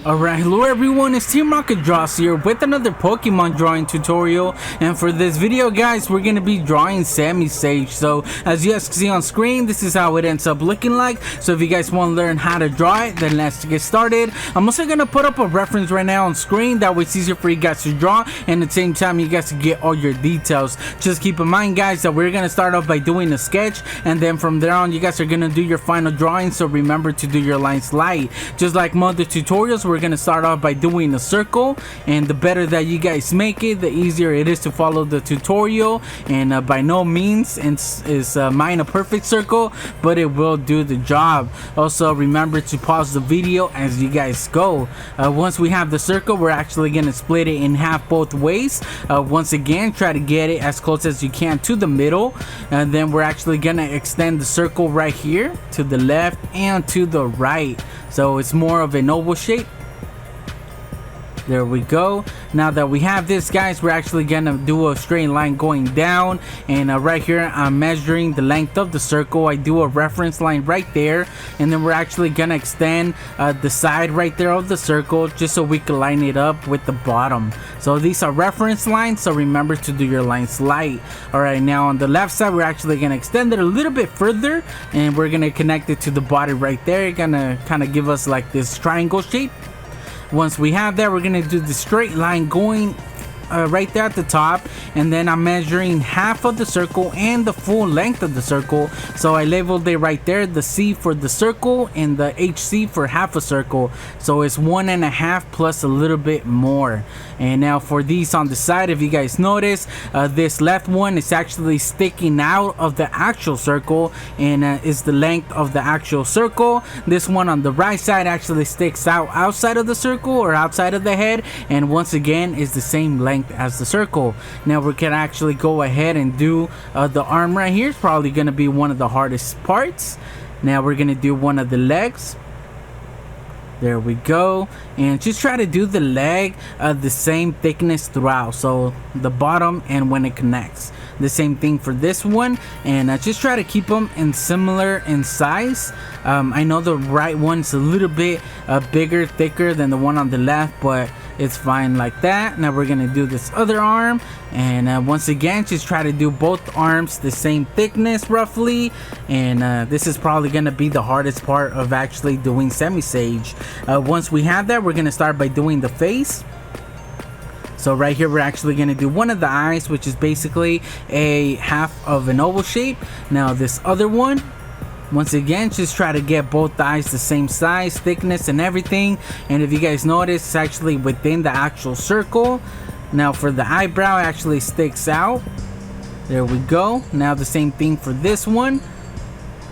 Alright, hello everyone, it's Team Rocket Draws here with another Pokemon drawing tutorial, and for this video guys, we're gonna be drawing Semisage. So as you guys can see on screen, this is how it ends up looking like. So if you guys want to learn how to draw it, then let's get started. I'm also gonna put up a reference right now on screen, that way it's easier for you guys to draw, and at the same time you guys can get all your details. Just keep in mind guys that we're gonna start off by doing a sketch, and then from there on you guys are gonna do your final drawing, so remember to do your lines light. Just like other tutorials, we're gonna start off by doing a circle, and the better that you guys make it, the easier it is to follow the tutorial. And by no means is mine a perfect circle, but it will do the job. Also remember to pause the video as you guys go. Once we have the circle, we're actually gonna split it in half both ways. Once again, try to get it as close as you can to the middle, and then we're actually gonna extend the circle right here to the left and to the right, so it's more of an oval shape. There we go. Now that we have this guys, we're actually gonna do a straight line going down, and right here I'm measuring the length of the circle. I do a reference line right there, and then we're actually gonna extend the side right there of the circle, just so we can line it up with the bottom. So these are reference lines, so remember to do your lines light. Alright, now on the left side we're actually gonna extend it a little bit further, and we're gonna connect it to the body right there. Gonna kind of give us like this triangle shape. Once we have that, we're gonna do the straight line going right there at the top, and then I'm measuring half of the circle and the full length of the circle. So I labeled it right there, the C for the circle and the HC for half a circle, so it's 1.5 plus a little bit more. And now for these on the side, if you guys notice, this left one is actually sticking out of the actual circle, and is the length of the actual circle. This one on the right side actually sticks out outside of the circle, or outside of the head, and once again is the same length as the circle. Now we can actually go ahead and do the arm right here. It's probably going to be one of the hardest parts. Now we're going to do one of the legs. There we go, and just try to do the leg the same thickness throughout, so the bottom and when it connects. The same thing for this one, and just try to keep them in similar in size. I know the right one's a little bit bigger, thicker than the one on the left, but it's fine like that. Now we're gonna do this other arm, and once again just try to do both arms the same thickness roughly. And this is probably gonna be the hardest part of actually doing Semisage. Once we have that, we're gonna start by doing the face. So right here we're actually going to do one of the eyes, which is basically a half of an oval shape. Now this other one, once again just try to get both the eyes the same size, thickness and everything. And if you guys notice, it's actually within the actual circle. Now for the eyebrow, it actually sticks out. There we go. Now the same thing for this one.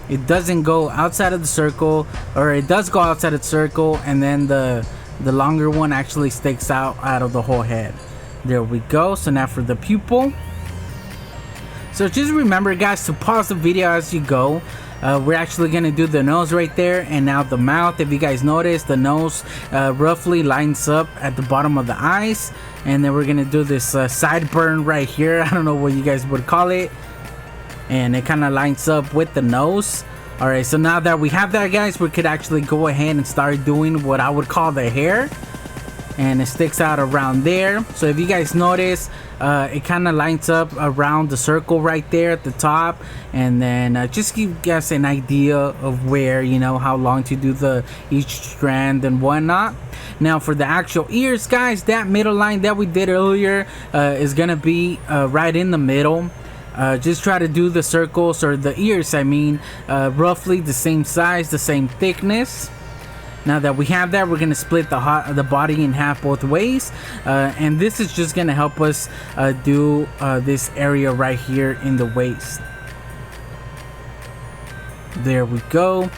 It doesn't go outside of the circle, or it does go outside of the circle, and then the longer one actually sticks out of the whole head. There we go. So now for the pupil, so just remember guys to pause the video as you go. We're actually gonna do the nose right there, and now the mouth. If you guys notice, the nose roughly lines up at the bottom of the eyes, and then we're gonna do this sideburn right here. I don't know what you guys would call it, and it kind of lines up with the nose. Alright, so now that we have that guys, we could actually go ahead and start doing what I would call the hair, and it sticks out around there. So if you guys notice, it kind of lines up around the circle right there at the top, and then just give you guys an idea of where, you know, how long to do each strand and whatnot. Now for the actual ears guys, that middle line that we did earlier is gonna be right in the middle. Just try to do the circles, or the ears I mean, roughly the same size, the same thickness. Now that we have that, we're gonna split the body in half both ways, and this is just gonna help us do this area right here in the waist. There we go.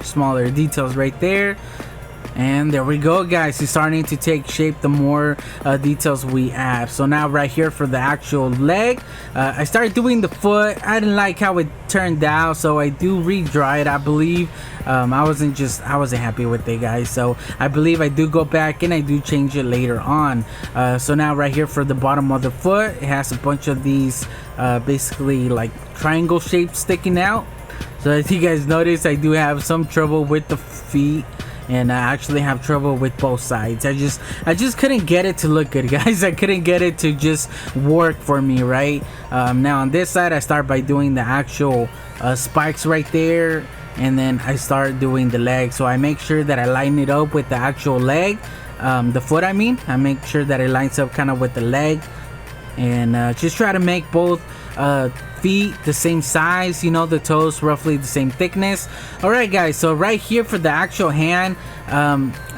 Smaller details right there. And there we go guys, it's starting to take shape the more details we add. So now right here for the actual leg, I started doing the foot. I didn't like how it turned out, so I do redraw it, I believe. I wasn't happy with it guys, so I believe I do go back and I do change it later on. So now right here for the bottom of the foot, it has a bunch of these basically like triangle shapes sticking out. So as you guys notice, I do have some trouble with the feet and I actually have trouble with both sides. I just couldn't get it to look good, guys. I couldn't get it to just work for me, right? Now on this side, I start by doing the actual spikes right there, and then I start doing the leg. So I make sure that I line it up with the actual leg, the foot, I mean. I make sure that it lines up kind of with the leg, and just try to make both feet the same size, you know, the toes roughly the same thickness. All right, guys, so right here for the actual hand,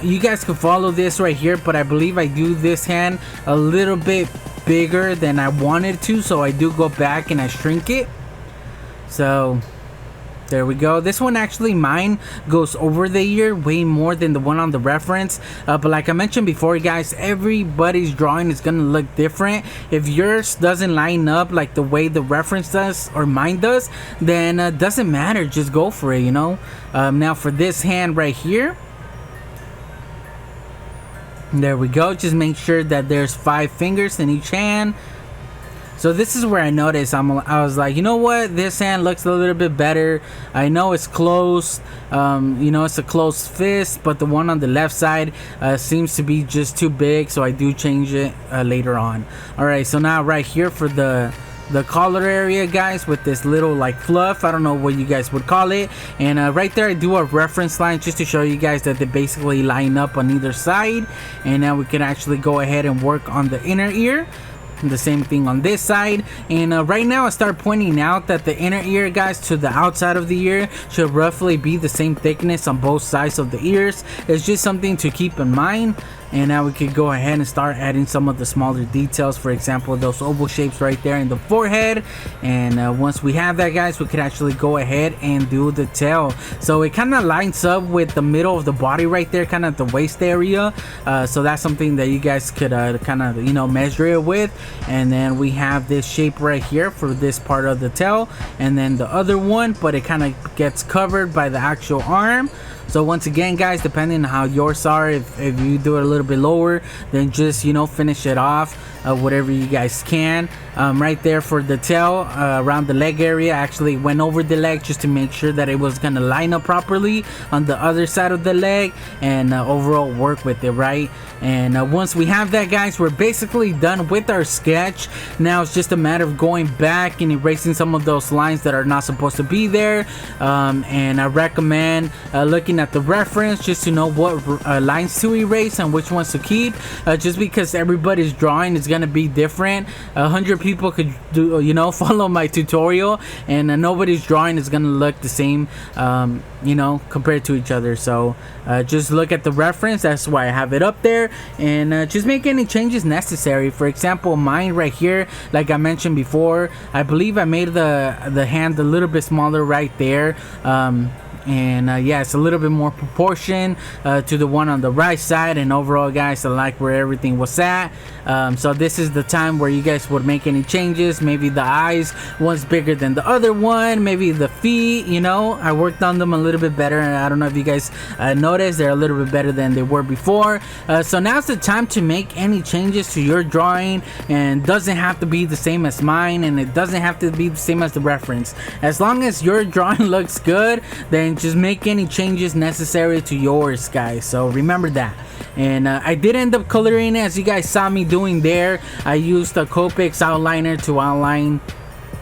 you guys can follow this right here, but I believe I do this hand a little bit bigger than I wanted to, so I do go back and I shrink it. So there we go. This one actually, mine goes over the ear way more than the one on the reference, but like I mentioned before, guys, everybody's drawing is gonna look different. If yours doesn't line up like the way the reference does or mine does, then doesn't matter, just go for it, you know. Now for this hand right here, there we go. Just make sure that there's 5 fingers in each hand. So this is where I noticed I was like, you know what, this hand looks a little bit better. I know it's close, you know, it's a closed fist, but the one on the left side seems to be just too big, so I do change it later on. All right, so now right here for the collar area, guys, with this little like fluff, I don't know what you guys would call it, and right there I do a reference line just to show you guys that they basically line up on either side. And now we can actually go ahead and work on the inner ear. The same thing on this side, and right now I start pointing out that the inner ear, guys, to the outside of the ear should roughly be the same thickness on both sides of the ears. It's just something to keep in mind. And now we could go ahead and start adding some of the smaller details, for example those oval shapes right there in the forehead. And once we have that, guys, we could actually go ahead and do the tail. So it kind of lines up with the middle of the body right there, kind of the waist area. So that's something that you guys could kind of, you know, measure it with. And then we have this shape right here for this part of the tail, and then the other one, but it kind of gets covered by the actual arm. So once again, guys, depending on how yours are, if you do it a little bit lower, then just, you know, finish it off whatever you guys can. Right there for the tail, around the leg area, I actually went over the leg just to make sure that it was gonna line up properly on the other side of the leg, and overall work with it, right? And once we have that, guys, we're basically done with our sketch. Now it's just a matter of going back and erasing some of those lines that are not supposed to be there. And I recommend looking at the reference just to know what lines to erase and which ones to keep, just because everybody's drawing is gonna be different. 100 people could do, you know, follow my tutorial, and nobody's drawing is gonna look the same, you know, compared to each other. So just look at the reference. That's why I have it up there, and just make any changes necessary. For example, mine right here, like I mentioned before, I believe I made the hand a little bit smaller right there. And yeah, it's a little bit more proportion to the one on the right side. And overall, guys, I like where everything was at. So this is the time where you guys would make any changes. Maybe the eyes, one's bigger than the other one. Maybe the feet, you know, I worked on them a little bit better, and I don't know if you guys noticed, they're a little bit better than they were before. So now's the time to make any changes to your drawing, and doesn't have to be the same as mine, and it doesn't have to be the same as the reference. As long as your drawing looks good, then just make any changes necessary to yours, guys. So remember that. And I did end up coloring it, as you guys saw me doing there. I used a Copics outliner to outline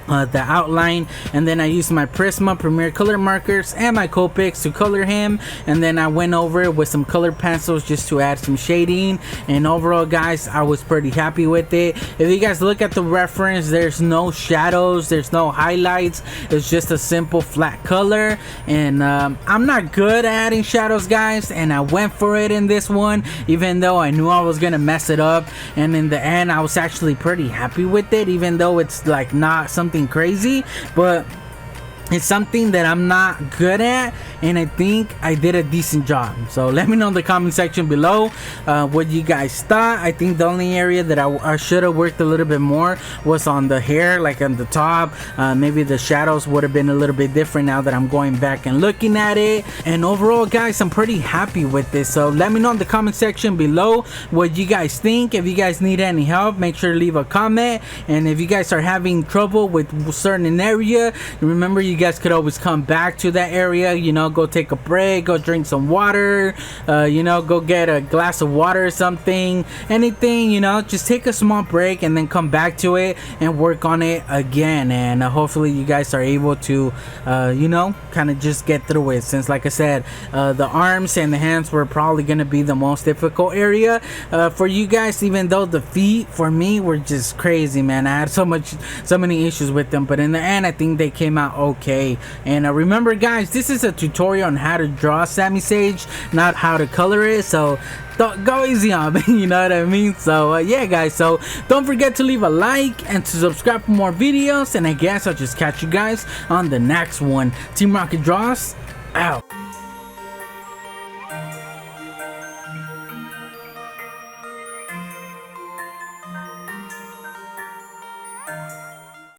the outline, and then I used my Prisma Premier color markers and my Copics to color him, and then I went over it with some color pencils just to add some shading. And overall, guys, I was pretty happy with it. If you guys look at the reference, there's no shadows, there's no highlights, it's just a simple flat color. And I'm not good at adding shadows, guys, and I went for it in this one, even though I knew I was gonna mess it up. And in the end, I was actually pretty happy with it, even though it's like not something crazy, but it's something that I'm not good at, and I think I did a decent job. So let me know in the comment section below what you guys thought. I think the only area that I should have worked a little bit more was on the hair, like on the top. Maybe the shadows would have been a little bit different now that I'm going back and looking at it. And overall, guys, I'm pretty happy with this. So let me know in the comment section below what you guys think. If you guys need any help, make sure to leave a comment. And if you guys are having trouble with certain area, remember you you guys could always come back to that area, you know, go take a break, go drink some water, you know, go get a glass of water or something, anything, you know, just take a small break and then come back to it and work on it again. And hopefully you guys are able to you know, kind of just get through it, since like I said, the arms and the hands were probably going to be the most difficult area for you guys, even though the feet for me were just crazy, man. I had so many issues with them, but in the end I think they came out okay. And remember guys, this is a tutorial on how to draw Semisage, not how to color it, so go easy on me, you know what I mean? So yeah guys, so don't forget to leave a like and to subscribe for more videos, and I guess I'll just catch you guys on the next one. Team Rocket Draws out.